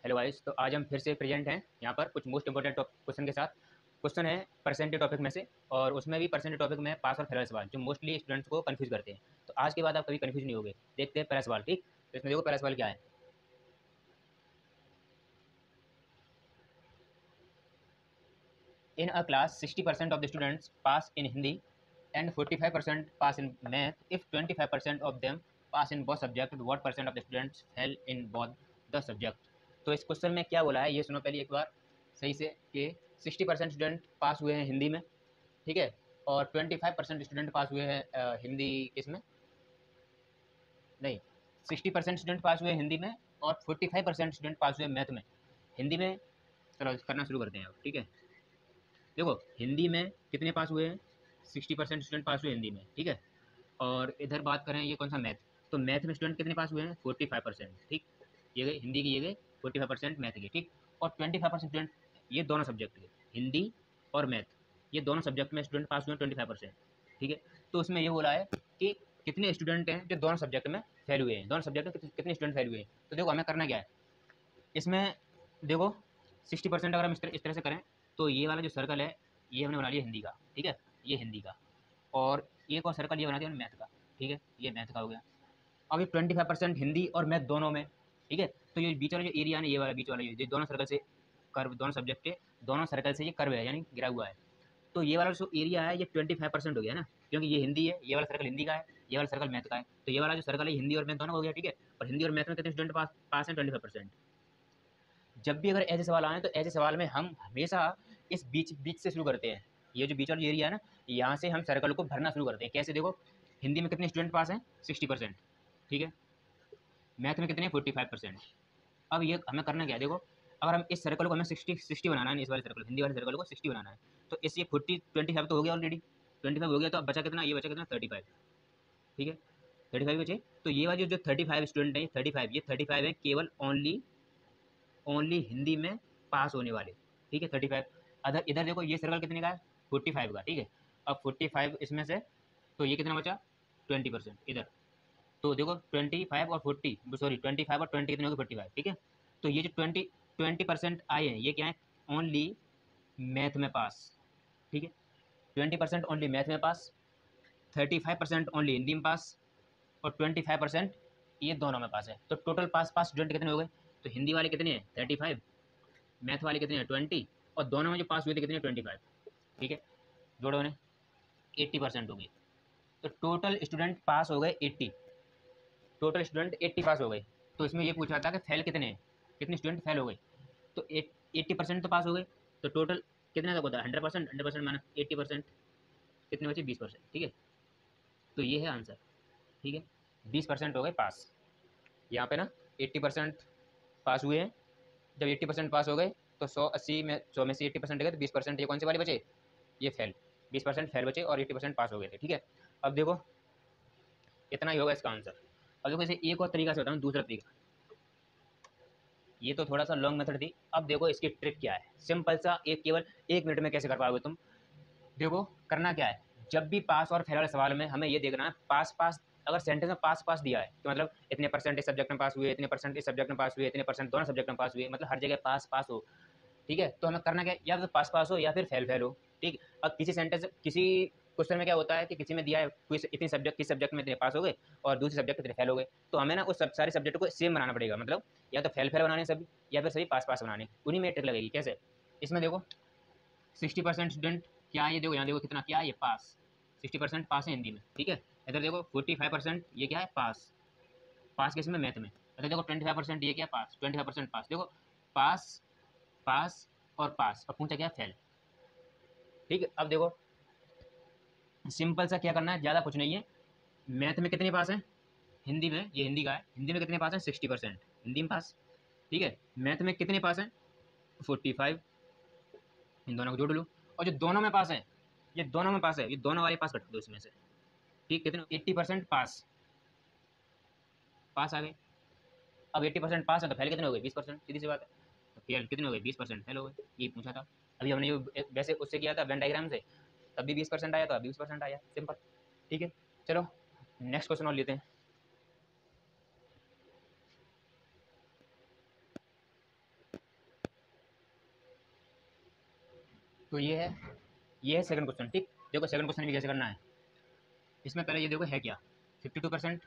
Hello guys, तो आज हम फिर से प्रेजेंट हैं यहाँ पर कुछ मोस्ट इंपॉर्टेंट क्वेश्चन के साथ। क्वेश्चन है परसेंटेज टॉपिक में से, और उसमें भी परसेंटेज टॉपिक में पास और फेल सवाल जो मोस्टली स्टूडेंट्स को कंफ्यूज करते हैं। तो आज के बाद आप कभी कंफ्यूज नहीं होगे। देखते हैं पहला सवाल। ठीक, तो इसमें देखो पहला सवाल क्या है। In a class 60% of the students pass in Hindi and 45% pass in math. If 25% of them pass in both subject, what percent of the students fail in both the subject. तो इस क्वेश्चन में क्या बोला है ये सुनो पहले एक बार सही से कि 60% स्टूडेंट पास हुए हैं हिंदी में, ठीक है, और 25% स्टूडेंट पास हुए हैं हिंदी इसमें नहीं, 60% स्टूडेंट पास हुए हैं हिंदी में और 45% स्टूडेंट पास हुए मैथ में। हिंदी में चलो करना शुरू करते हैं अब। ठीक है, देखो हिंदी में कितने पास हुए हैं, 60% स्टूडेंट पास हुए हिंदी में, ठीक है। और इधर बात करें ये कौन सा मैथ, तो मैथ में स्टूडेंट कितने पास हुए हैं, 45%, ठीक। ये गए हिंदी की, ये गए 45% मैथ की, ठीक। और 25% स्टूडेंट, ये दोनों सब्जेक्ट के, हिंदी और मैथ, ये दोनों सब्जेक्ट में स्टूडेंट पास हुए हैं 25%, ठीक है। तो उसमें ये बोला है कि कितने स्टूडेंट हैं जो दोनों सब्जेक्ट में फेल हुए हैं, दोनों सब्जेक्ट में कितने स्टूडेंट फेल हुए हैं। तो देखो हमें करना क्या है इसमें, देखो 60% अगर हम इस तरह से करें तो ये वाला जो सर्कल है ये हमने बना लिया हिंदी का, ठीक है, ये हिंदी का। और एक और सर्कल ये बना दिया मैथ का, ठीक है, ये मैथ का हो गया। अब ये 25% हिंदी और मैथ दोनों में, ठीक है। तो ये बीच वाला जो एरिया है ना, ये वाला बीच वाला ये दोनों सर्कल से कर्व, दोनों सब्जेक्ट के दोनों सर्कल से ये कर्व है यानी गिरा हुआ है। तो ये वाला जो एरिया है ये 25% हो गया ना, क्योंकि ये हिंदी है, ये वाला सर्कल हिंदी का है, ये वाला सर्कल मैथ का है। तो ये वाला जो सर्कल है हिंदी और मैथ दोनों हो गया, ठीक है। और हिंदी और मैथ में कितने स्टूडेंट पास पास हैं, 25%। जब भी अगर ऐसे सवाल आए तो ऐसे सवाल में हम हमेशा इस बीच बीच से शुरू करते हैं। ये जो बीच वाला एरिया है ना, यहाँ से हम सर्कल को भरना शुरू करते हैं। कैसे, देखो हिंदी में कितने स्टूडेंट पास हैं, 60%, ठीक है। मैथ में कितने, 45%। अब ये हमें करना क्या है, देखो अगर हम इस सर्कल को हमें 60 बनाना है, इस वाले सर्कल हिंदी वाले सर्कल को 60 बनाना है, तो इस ये 25 तो हो गया ऑलरेडी, 25 हो गया। तो अब बचा कितना, ये बचा कितना, 35, ठीक है, 35 बचे। तो ये वाले जो 35 स्टूडेंट हैं, 35, ये 35 है केवल ओनली ओनली हिंदी में पास होने वाले, ठीक है, 35। अदर इधर देखो ये सर्कल कितने का है, 45 का, ठीक है। अब 45 इसमें से, तो ये कितना बचा, 20% इधर। तो देखो 25 और 40, सॉरी 25 और 20 कितने हो गए, 45, ठीक है। तो ये जो 20% आए हैं ये क्या है, ओनली मैथ में पास, ठीक है। 20% ओनली मैथ में पास, 35% ओनली हिंदी में पास, और 25% ये दोनों में पास है। तो टोटल पास पास स्टूडेंट कितने हो गए, तो हिंदी वाले कितने हैं, 35, मैथ वाले कितने हैं, 20, और दोनों में जो पास हुए थे कितने, 25, ठीक है। जोड़ो ने 80% हो गए। तो टोटल स्टूडेंट पास हो गए 80, टोटल स्टूडेंट 80 पास हो गए। तो इसमें ये पूछा था कि फेल कितने हैं, कितने स्टूडेंट फेल हो गए। तो 80% तो पास हो गए। तो टोटल कितने तक होता है, 100%, 100% माइनस 80%, कितने बचे, 20%, ठीक है। तो ये है आंसर, ठीक है। 20% हो गए पास यहाँ पे ना, 80% पास हुए हैं। जब 80% पास हो गए तो 100 में से 80% गए तो 20% ये कौन से वाले बचे, ये फेल, 20% फेल बचे और 80% पास हो गए थे, ठीक है। अब देखो इतना ही होगा इसका आंसर। अब देखो इसे एक और तरीका से बताऊँ, दूसरा तरीका, ये तो थोड़ा सा लॉन्ग मेथड थी। अब देखो इसकी ट्रिक क्या है, सिंपल सा, एक केवल 1 मिनट में कैसे कर पाओगे तुम। देखो करना क्या है, जब भी पास और फेल वाले सवाल में हमें ये देखना है, पास पास अगर सेंटेंस में पास पास दिया है तो मतलब इतने परसेंट इस सब्जेक्ट में पास हुए, इतने परसेंट इस सब्जेक्ट में पास हुए, इतने परसेंट दोनों सब्जेक्ट में पास हुए, मतलब हर जगह पास पास हो, ठीक है। तो हमें करना क्या है, या तो पास पास हो या फिर फेल फेल हो, ठीक। अब किसी सेंटेंस, किसी क्वेश्चन में क्या होता है कि किसी में दिया है कोई इतने सब्जेक्ट, किस सब्जेक्ट में इतने पास हो गए और दूसरे सब्जेक्ट कितने फेल हो गए। तो हमें ना उस सब सारे सब्जेक्ट को सेम बनाना पड़ेगा, मतलब या तो फेल फेल बनाने सभी, या फिर सभी पास पास बनाने, उन्हीं में ट्रिक लगेगी। कैसे, इसमें देखो 60% स्टूडेंट क्या है, ये देखो यहाँ देखो कितना क्या है, ये पास, 60% पास है हिंदी में, ठीक है। इधर देखो 45% ये क्या है, पास, पास किस में, मैथ में। इधर देखो 25% ये क्या है, पास, 25% पास। देखो पास, पास और पास, और पूछा क्या, फेल, ठीक है। अब देखो सिंपल सा क्या करना है, ज़्यादा कुछ नहीं है। मैथ में कितने पास हैं, हिंदी में, ये हिंदी का है, हिंदी में कितने पास हैं, 60% हिंदी में पास, ठीक है। मैथ में कितने पास हैं, 45, इन दोनों को जोड़ लो। और जो दोनों में पास है, ये दोनों में पास है, ये दोनों वाले पास कट दो इसमें से, ठीक, कितने, 80% पास, पास आ गए। अब 80% पास है तो फेल कितने हो गए, 20%, सीधी सी बात है। तो फेल कितने हो गए, 20% फेल हो गए, ये पूछा था। अभी हमने जो वैसे उससे किया था वेन डायग्राम से, तब भी 20% आया, तो अभी 20% आया, सिंपल, ठीक है। चलो नेक्स्ट क्वेश्चन और लेते हैं। तो ये है सेकंड क्वेश्चन। ठीक, देखो सेकंड क्वेश्चन भी कैसे करना है। इसमें पहले ये देखो है क्या, 52%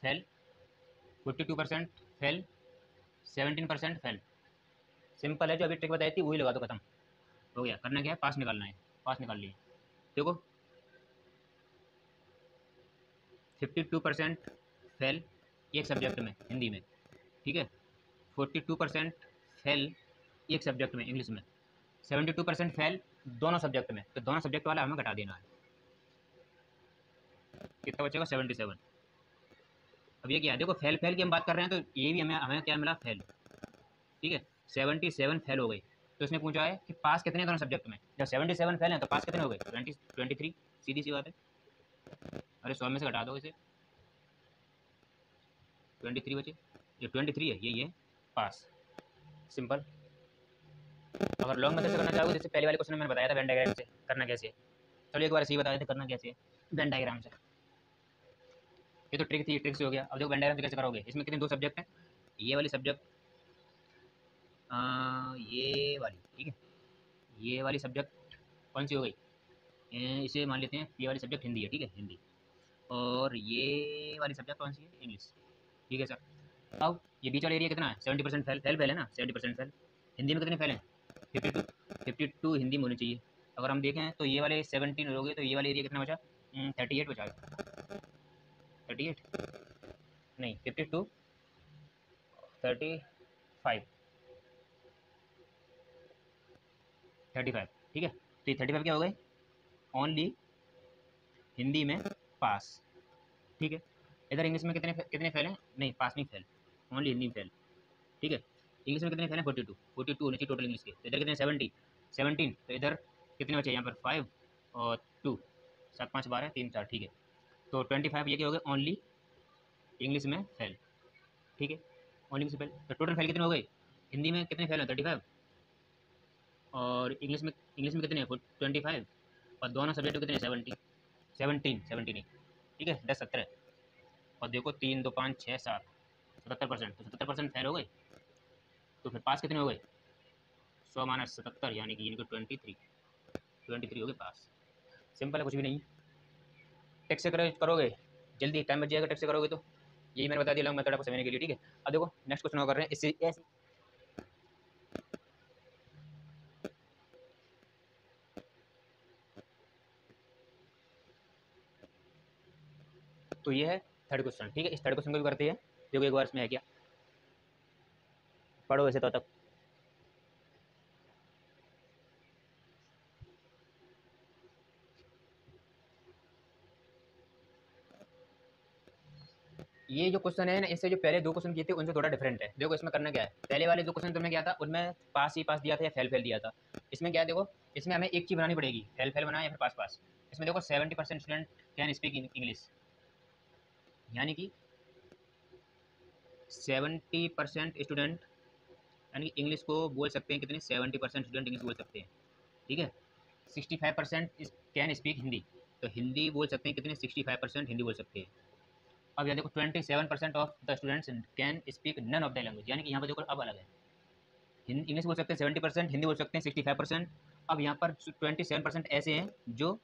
फेल, 42% फेल, 17% फेल। सिंपल है, जो अभी ट्रिक बताई थी वही लगा दो, खत्म हो गया। करना क्या है, पास निकालना है, पास निकाल लिए। देखो 52% फेल एक सब्जेक्ट में हिंदी में, ठीक है। 42% फेल एक सब्जेक्ट में इंग्लिश में, 72% फेल दोनों सब्जेक्ट में। तो दोनों सब्जेक्ट वाला हमें घटा देना है, कितना बचेगा 77। अब ये क्या है, देखो फेल फेल की हम बात कर रहे हैं, तो ये भी हमें हमें क्या मिला, फेल। ठीक है, 77 फेल हो गई। तो इसने पूछा है कि पास कितने दोनों सब्जेक्ट में। जब 77 फेल है तो पास कितने हो गए, 23। सीधी सी बात है। अरे 100 में से घटा दो इसे, 23 बचे। ये 23 है, ये पास। सिंपल। अगर लॉन्ग मेथड से करना चाहोगे, जैसे पहले वाले क्वेश्चन में मैंने बताया था वेन डायग्राम से करना कैसे है, चलो एक बार सही बता देते करना कैसे है वेन डायग्राम से। ये तो ट्रिक थी, ट्रिक से हो गया। अब देखो वेन डायग्राम से कैसे करोगे। इसमें कितने दो सब्जेक्ट हैं, ये वाली सब्जेक्ट, ये वाली, ठीक है। ये वाली सब्जेक्ट कौन सी हो गई, इसे मान लेते हैं ये वाली सब्जेक्ट हिंदी है, ठीक है, हिंदी। और ये वाली सब्जेक्ट कौन सी है, इंग्लिश, ठीक है सर। अब ये बीच वाला एरिया कितना है, 70% फेल, फेल फेल है ना, 70% फेल। हिंदी में कितने फेल हैं, 52, 52 हिंदी में होनी चाहिए। अगर हम देखें तो ये वाले 17 हो गए, तो ये वाला एरिया कितना बचा, 38 बचा, 38 नहीं 52, 35, 35, ठीक है। तो ये 35 क्या हो गए, ओनली हिंदी में पास, ठीक है। इधर इंग्लिश में कितने कितने फेल हैं, नहीं पास नहीं फेल, ओनली हिंदी में फेल, ठीक है। इंग्लिश में कितने फेल हैं, 42, 42 होनी चाहिए टोटल इंग्लिश के। तो इधर कितने 70, 17, तो इधर कितने बचे यहाँ पर 5 और 2, 7 5 12 3 4, ठीक है। तो 25 ये क्या हो गए, ओनली इंग्लिश में फेल, ठीक है। ओनली इंग्लिश फेल, तो टोटल फेल कितने हो गए, हिंदी में कितने फेल हैं 35, और इंग्लिश में कितने हैं 25, और दोनों सब्जेक्ट में कितने 17 ठीक है, 10 17। और देखो 3 2 5 6 7, 77%, तो 77% फेल हो गए। तो फिर पास कितने हो गए, 100 माइनस 77, यानी कि इनको 23 हो गए पास। सिंपल है, कुछ भी नहीं। टेक्स्ट से करोगे जल्दी टाइम बच जाएगा, टेक्स्ट से करोगे तो। यही मैंने बता दिया लॉन्ग मेथड आपको समझने के लिए, ठीक है। अब देखो नेक्स्ट क्वेश्चन कर रहे हैं इससे ऐसे। तो ये है थर्ड क्वेश्चन, ठीक है। इस थर्ड क्वेश्चन को भी करते हैं, देखो एक बार इसमें है क्या, पढ़ो वैसे तो तक। ये जो क्वेश्चन है ना, इससे जो पहले दो क्वेश्चन किए थे उनसे थोड़ा डिफरेंट है। देखो इसमें करना क्या है, पहले वाले दो क्वेश्चन तुमने क्या था, उनमें पास ही पास दिया था या फेल फेल दिया था। इसमें क्या है, देखो इसमें हमें एक चीज़ बनानी पड़ेगी, फेल फेल बनाए या फिर पास पास। इसमें देखो 70% स्टूडेंट कैन स्पीक इंग्लिश, यानी कि 70% स्टूडेंट यानी कि इंग्लिश को बोल सकते हैं कितने, 70% स्टूडेंट इंग्लिश बोल सकते हैं, ठीक है। 65% कैन स्पीक हिंदी, तो हिंदी बोल सकते हैं कितने, 65% हिंदी बोल सकते हैं। अब यहाँ देखो 27% of the students can speak none of the language, यानी कि यहाँ पर देखो अब अलग है। इंग्लिश बोल सकते हैं 70%, हिंदी बोल सकते हैं 65%। अब यहाँ पर 27% ऐसे हैं जो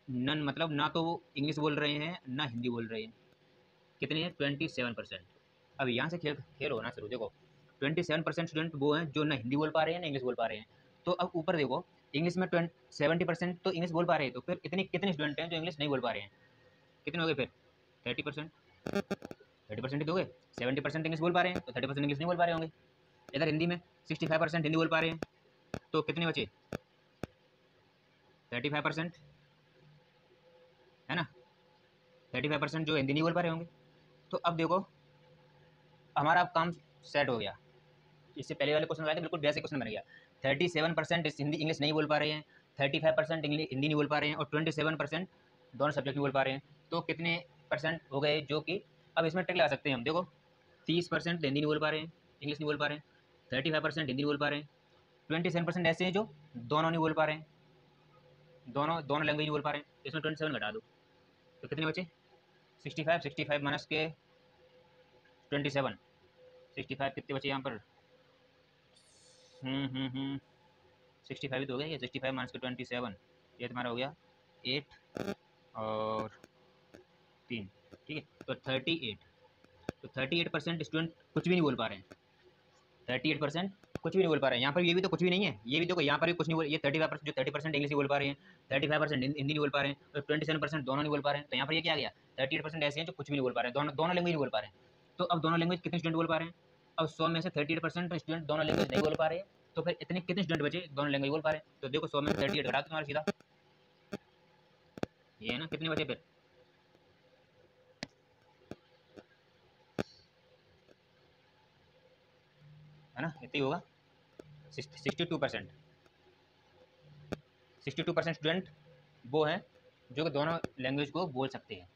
नन मतलब ना तो वो इंग्लिश बोल रहे हैं ना हिंदी बोल रहे हैं, कितने हैं 27%। अब यहाँ से खेल खेल होना शुरू, देखो 27% स्टूडेंट वो हैं जो ना हिंदी बोल पा रहे हैं ना इंग्लिश बोल पा रहे हैं। तो अब ऊपर देखो इंग्लिश में 70% तो इंग्लिश बोल पा रहे हैं, तो फिर इतने कितने स्टूडेंट हैं जो इंग्लिश नहीं बोल पा रहे हैं, कितने हो गए फिर 30%। 30% हो गए, 70% इंग्लिश बोल पा रहे हैं तो 30% इंग्लिश नहीं बोल पा रहे होंगे। इधर हिंदी में 65% हिंदी बोल पा रहे हैं, तो कितने बचे 35%, है ना। 35% जो हिंदी नहीं बोल पा रहे होंगे। तो अब देखो हमारा अब काम सेट हो गया। इससे पहले वाले क्वेश्चन आए थे बिल्कुल बेसिक क्वेश्चन बन गया। 37% हिंदी इंग्लिश नहीं बोल पा रहे हैं, 35% हिंदी नहीं बोल पा रहे हैं, और 27% दोनों सब्जेक्ट नहीं बोल पा रहे हैं। तो कितने परसेंट हो गए, जो कि अब इसमें ट्रिक लगा सकते हैं हम। देखो 30% हिंदी नहीं बोल पा रहे हैं, इंग्लिश नहीं बोल पा रहे हैं, 35% हिंदी नहीं बोल पा रहे हैं, 27% ऐसे हैं जो दोनों नहीं बोल पा रहे हैं, दोनों दोनों लैंग्वेज नहीं बोल पा रहे हैं। इसमें 27 घटा दो, तो कितने बचे 65 माइनस के 27, 65 कितने बचे यहाँ पर, 65 तो हो गया, ये 65 माइनस के 27, ये तुम्हारा हो गया 8 और 3, ठीक है। तो 38, तो 38% स्टूडेंट कुछ भी नहीं बोल पा रहे हैं, 38% कुछ भी नहीं बोल पा रहे हैं। यहाँ पर ये भी तो कुछ भी नहीं है, ये भी देखो यहाँ पर भी कुछ नहीं बोल, ये 35% जो 30% इंग्लिश बोल पा रहे हैं, 35% हिंदी नहीं बोल पा रहे हैं, तो 27% दोनों नहीं बोल पा रहे हैं। तो यहाँ पर ये क्या आ गया, 38% ऐसे हैं जो कुछ भी नहीं बोल पा रहे हैं, दोनों दोनों लैंग्वेज बोल पा रहे हैं। तो अब दोनों लैंग्वेज कितने स्टूडेंट बोल पा रहे हैं, अब 100 में से 38% स्टूडेंट दोनों लैंग्वेज नहीं बोल पा रहे हैं, तो फिर इतने कितने स्टूडेंट बचे दोनों लैंग्वेज बोल पा रहे हैं। तो देखो 100 में 38 घटा तुम्हारा सीधा, ये है ना, कितने बचे फिर, है ना, इतना ही होगा 62%। 62% स्टूडेंट वो हैं जो कि दोनों लैंग्वेज को बोल सकते हैं,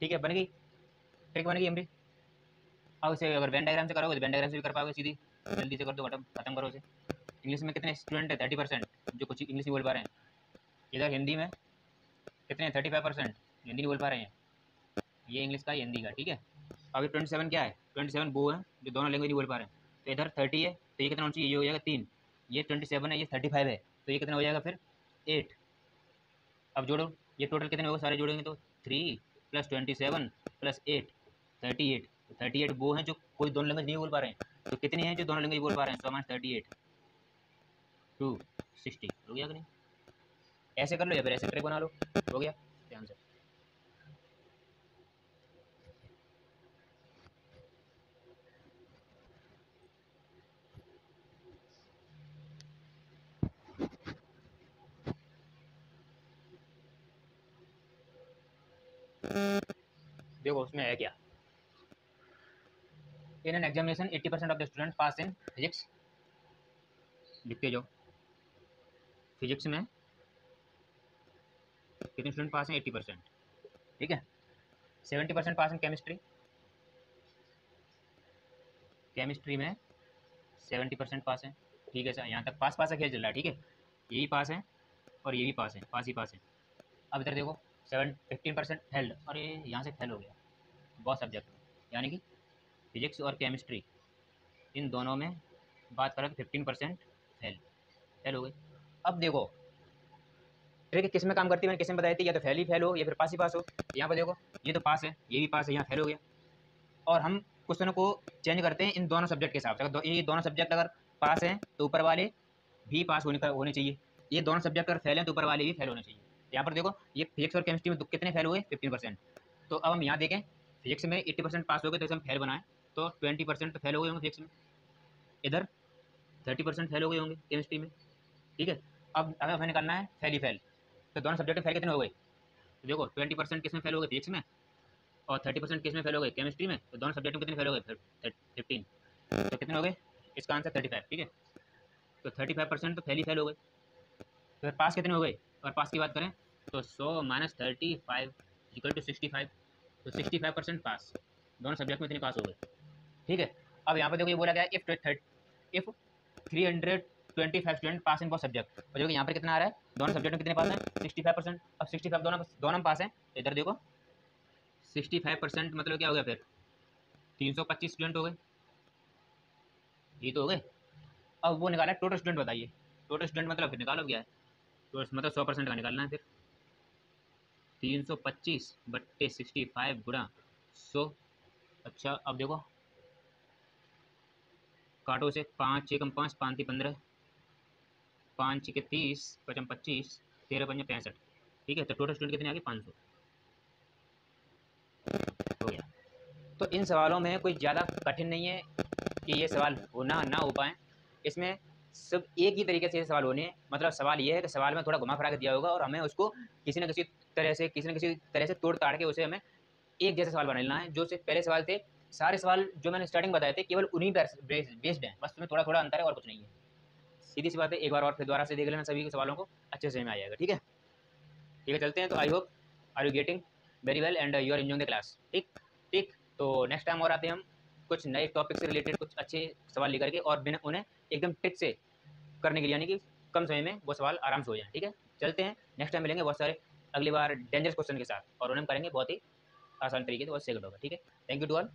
ठीक है। बन गई, ट्रिक बन गई हमारी। अब इसे अगर वेन डायग्राम से करोगे तो वेन डायग्राम से भी कर पाओगे सीधी, जल्दी से कर दो, खत्म करो इसे। इंग्लिश में कितने स्टूडेंट है, 30% जो कुछ इंग्लिश नहीं बोल पा रहे हैं। इधर हिंदी में कितने हैं, 35% हिंदी नहीं बोल पा रहे हैं, ये इंग्लिश का हिंदी का, ठीक है। अभी 27 क्या है, 27 वो है जो दोनों लैंग्वेज नहीं बोल पा रहे हैं। तो इधर 30 है, तो ये कितना होना चाहिए, ये हो जाएगा 3, ये 27 है, ये 35 है, तो ये कितना हो जाएगा फिर 8। अब जोड़ो, ये टोटल कितने होगा, सारे जोड़ेंगे तो 3 + 27 + 8, 38। 38 वो हैं जो कोई दोनों लैंग्वेज नहीं बोल पा रहे हैं। तो कितने हैं जो दोनों लैंग्वेज बोल पा रहे हैं, 100 - 38 260, हो गया कि नहीं। ऐसे कर लो या फिर ऐसे ट्रिक बना लो, हो गया ध्यान से। देखो उसमें है क्या, in an examination 80% of the student pass in physics, लिखते जाओ। फिजिक्स में कितने स्टूडेंट पास हैं, 80%, ठीक है। 70% पास इन केमिस्ट्री, केमिस्ट्री में 70% पास है, ठीक है सर। यहाँ तक पास पास का खेल चल रहा है, ठीक है। ये भी पास है और ये भी पास है, पास ही पास है। अब इधर देखो 15% फेल्ड, और ये यहाँ से फेल हो गया बहुत सब्जेक्ट में, यानी कि फिजिक्स और केमिस्ट्री इन दोनों में बात करें तो 15% फेल, फेल हो गई। अब देखो ट्रिक किस में काम करती है, मैंने किस में बताई थी, या तो फेल ही फेल हो या फिर पास ही पास हो। यहाँ पर देखो ये तो पास है, ये भी पास है, यहाँ फेल हो गया। और हम क्वेश्चनों को चेंज करते हैं इन दोनों सब्जेक्ट के हिसाब से। अगर ये दोनों सब्जेक्ट अगर पास हैं तो ऊपर वाले भी पास होने चाहिए, ये दोनों सब्जेक्ट अगर फेल हैं तो ऊपर वाले भी फेल होने चाहिए। यहाँ पर देखो ये फिजिक्स और केमिस्ट्री में कितने फेल हुए, 15%। तो अब हम यहाँ देखें, फिजिक्स में 80% पास हो गए, तो इसे हम फेल बनाएं तो 20% तो फेल हो गए होंगे फिजिक्स में, इधर 30% फेल हो गए होंगे केमिस्ट्री में, ठीक है। अब हमें हमें करना है फेल ही फेल, तो दोनों सब्जेक्ट में फेल कितने हो गए, तो देखो 20% किस में फेल हो गए, फिजिक्स में, और 30% किस में फेल हो गए, केमिस्ट्री में। तो दोनों सब्जेक्ट में कितने फेल हो गए, 15, तो कितने हो गए, इसका आंसर 35, ठीक है। तो 35% तो फेल ही फेल हो गए। तो फिर पास कितने हो गए, और पास की बात करें तो 100 - 35 = 65, तो 65% पास, दोनों सब्जेक्ट में इतने पास हो गए, ठीक है। अब यहाँ पर देखो ये बोला गया if 325 student pass in both subject, और जो कि यहाँ पर कितना आ रहा है, दोनों सब्जेक्ट में कितने पास हैं, 65%। अब 65 दोनों दोनों पास हैं, तो इधर देखो 65% मतलब क्या हो गया फिर, 325 स्टूडेंट हो गए, ये तो हो गए। अब वो निकाला टोटल स्टूडेंट, बताइए टोटल स्टूडेंट मतलब फिर निकालो क्या है, तो मतलब 100% का निकालना है फिर, 325/65 गुणा 100। अच्छा अब देखो काटो से, 5 × 6 = 5, 5 × 3 = 15, 5 × 6 = 30, 5 × 25, 13 × 5 = 65, ठीक है। तो टोटल स्टूडेंट कितने आ गए, 500 हो गया। तो इन सवालों में कोई ज़्यादा कठिन नहीं है कि ये सवाल होना ना हो पाए, इसमें सब एक ही तरीके से ये सवाल होने हैं। मतलब सवाल ये है कि सवाल में थोड़ा घुमा फिरा के दिया होगा, और हमें उसको किसी न किसी तरह से तोड़ ताड़ के उसे हमें एक जैसा सवाल बना लेना है। जो से पहले सवाल थे, सारे सवाल जो मैंने स्टार्टिंग बताए थे केवल उन्हीं पर बेस्ड हैं, बस तुम्हें थोड़ा थोड़ा अंतर है और कुछ नहीं है। सीधी सी बात है, एक बार और फिर दोबारा से देख लेना, सभी के सवालों को अच्छे से में आ जाएगा, ठीक है। ठीक है, चलते हैं। तो I hope are you getting very well and you are enjoying the class, ठीक ठीक। तो नेक्स्ट टाइम और आते हैं हम कुछ नए टॉपिक से रिलेटेड कुछ अच्छे सवाल लेकर के, और बिना उन्हें एकदम ट्रिक से करने के लिए, यानी कि कम समय में वो सवाल आराम से हो जाए, ठीक है। चलते हैं, नेक्स्ट टाइम मिलेंगे बहुत सारे अगली बार डेंजरस क्वेश्चन के साथ, और उन्हें हम करेंगे बहुत ही आसान तरीके से, बहुत सेकंड होगा, ठीक है। Thank you to all.